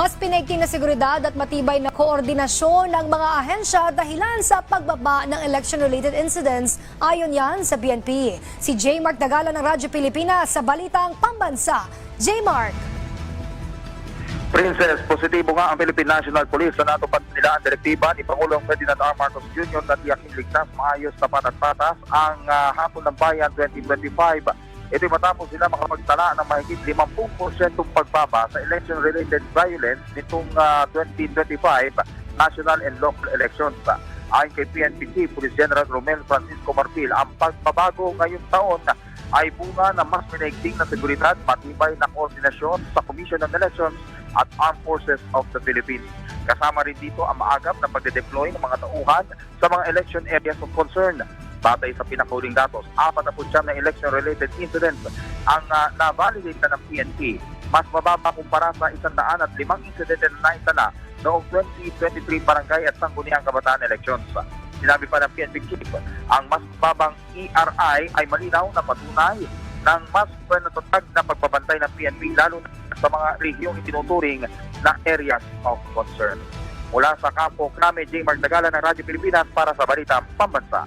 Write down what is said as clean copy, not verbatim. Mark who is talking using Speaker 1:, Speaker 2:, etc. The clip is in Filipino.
Speaker 1: Mas pinaigting na seguridad at matibay na koordinasyon ng mga ahensya dahilan sa pagbaba ng election-related incidents. Ayon yan sa PNP. Si J. Mark Dagala ng Radyo Pilipinas sa Balitang Pambansa. J. Mark.
Speaker 2: Princess, positibo nga ang Philippine National Police sa natupad nila ang direktiba ni Pangulong Ferdinand R. Marcos Jr. na tiyaking ligtas, maayos, tapat at patas ang Hapon ng Bayan 2025. Ito'y matapos sila makapagtala ng mahigit 50% pagbaba sa election-related violence nitong 2025 national and local elections. Ayon kay PNP Chief Police General Romel Francisco Marfil, ang pagbabago ngayong taon ay bunga ng mas pinaigting na seguridad, matibay na koordinasyon sa Commission on Elections at Armed Forces of the Philippines. Kasama rin dito ang maagap na pagde-deploy ng mga tauhan sa mga election areas of concern. Batay sa pinakuling datos, 49 na election-related incidents ang na-validate na ng PNP. Mas mababa kumpara sa 105 incident na naitala noong 2023 barangay at sangguniang kabataan elections. Sinabi pa ng PNP Chief, ang mas babang ERI ay malinaw na patunay ng mas panatatag na pagbabantay ng PNP lalo na sa mga rehiyong itinuturing na areas of concern. Mula sa Campo Crame, J. Mark Dagala ng Radyo Pilipinas para sa Balitang Pambansa.